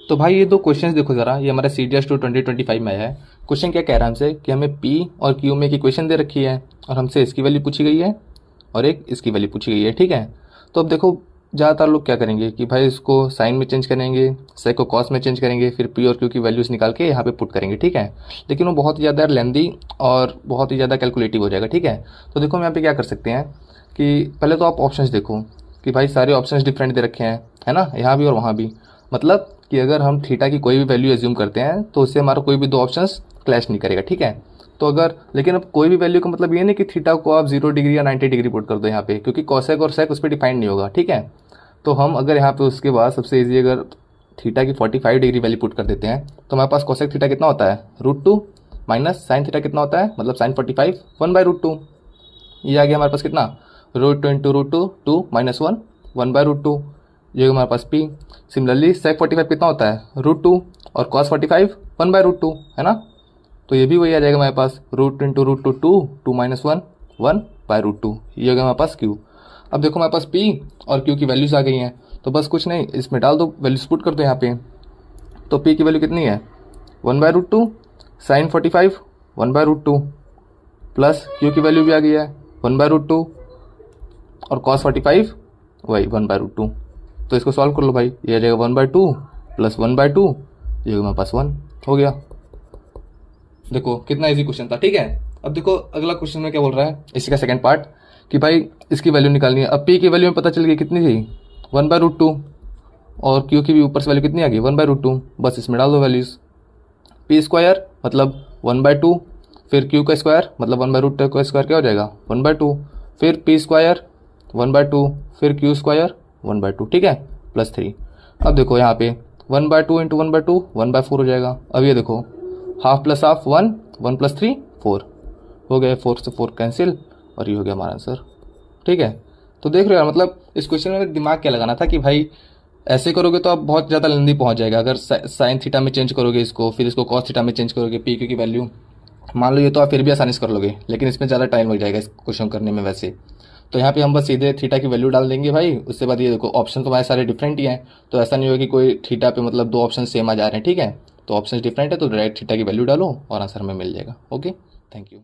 तो भाई ये दो क्वेश्चन देखो जरा, ये हमारा CDS 2 2025 में आया है। क्वेश्चन क्या कह रहा है हमसे कि हमें P और Q में एक इक्वेशन दे रखी है और हमसे इसकी वैल्यू पूछी गई है और एक इसकी वैल्यू पूछी गई है, ठीक है। तो अब देखो ज़्यादातर लोग क्या करेंगे कि भाई इसको साइन में चेंज करेंगे, सेक को कॉस में चेंज करेंगे, फिर P और Q की वैल्यूज़ निकाल के यहाँ पे पुट करेंगे, ठीक है। लेकिन वो बहुत ही ज़्यादा लेंदी और बहुत ही ज़्यादा कैलकुलेटिव हो जाएगा, ठीक है। तो देखो हम यहाँ पे क्या कर सकते हैं कि पहले तो आप ऑप्शंस देखो कि भाई सारे ऑप्शंस डिफरेंट दे रखे हैं, है ना, यहाँ भी और वहाँ भी। मतलब कि अगर हम थीटा की कोई भी वैल्यू एज्यूम करते हैं तो उससे हमारा कोई भी दो ऑप्शंस क्लैश नहीं करेगा, ठीक है। तो अगर लेकिन अब कोई भी वैल्यू का मतलब ये नहीं कि थीटा को आप 0 डिग्री या 90 डिग्री पुट कर दो यहाँ पे, क्योंकि कॉसेक और सेक उस पर डिफाइंड नहीं होगा, ठीक है। तो हम अगर यहाँ पे उसके बाद सबसे ईजी अगर थीटा की 45 डिग्री वैल्यू पुट कर देते हैं तो हमारे पास कॉसेक थीटा कितना होता है √2 माइनस साइन थीटा कितना होता है मतलब साइन 45 1/√2। ये आ गया हमारे पास कितना √2 इंटू √2 2 माइनस 1 1/√2। ये हमारे पास P। सिमिलरली सेक 45 कितना होता है √2 और कॉस 45 1/√2, है ना। तो ये भी वही आ जाएगा हमारे पास √2 इंटू √2 2 2 माइनस 1 1/√2। ये हो गया हमारे पास Q। अब देखो हमारे पास P और Q की वैल्यूज आ गई हैं, तो बस कुछ नहीं, इसमें डाल दो, वैल्यूज पुट कर दो यहाँ पे। तो P की वैल्यू कितनी है 1/√2 साइन 45 1/√2 प्लस Q की वैल्यू भी आ गई है 1/√2 और कॉस 45 वही 1/√2। तो इसको सॉल्व कर लो भाई, ये आ जाएगा 1/2 प्लस 1/2, ये हमारे पास 1 हो गया। देखो कितना इजी क्वेश्चन था, ठीक है। अब देखो अगला क्वेश्चन में क्या बोल रहा है, इसी का सेकंड पार्ट, कि भाई इसकी वैल्यू निकालनी है। अब P की वैल्यू में पता चल गई कितनी थी 1/√2 और Q की भी ऊपर से वैल्यू कितनी आ गई 1/√2। बस इसमें डाल दो वैल्यूज। P स्क्वायर मतलब 1/2, फिर Q का स्क्वायर मतलब 1/√2 का स्क्वायर क्या हो जाएगा 1/2, फिर P स्क्वायर 1/2, फिर Q स्क्वायर 1/2, ठीक है, प्लस 3। अब देखो यहाँ पे 1/2 इंटू 1/2 1/4 हो जाएगा। अब ये देखो हाफ प्लस हाफ 1 1 प्लस 3 4 हो गया, 4 से 4 कैंसिल और ये हो गया हमारा आंसर, ठीक है। तो देख रहे हो यार, मतलब इस क्वेश्चन में दिमाग क्या लगाना था कि भाई ऐसे करोगे तो आप बहुत ज़्यादा लेंदी पहुंच जाएगा। अगर साइन थीटा में चेंज करोगे इसको, फिर इसको कॉस थीटा में चेंज करोगे P Q की वैल्यू, मान लो ये तो आप फिर भी आसानी से कर लोगे, लेकिन इसमें ज़्यादा टाइम लग जाएगा इस क्वेश्चन करने में वैसे। तो यहाँ पे हम बस सीधे थीटा की वैल्यू डाल देंगे भाई। उसके बाद ये देखो ऑप्शन तो हमारे सारे डिफरेंट ही हैं, तो ऐसा नहीं होगा कि कोई थीटा पे मतलब दो ऑप्शन सेम आ जा रहे हैं, ठीक है। तो ऑप्शन डिफरेंट है तो डायरेक्ट थीटा की वैल्यू डालो और आंसर हमें मिल जाएगा। Okay, thank you.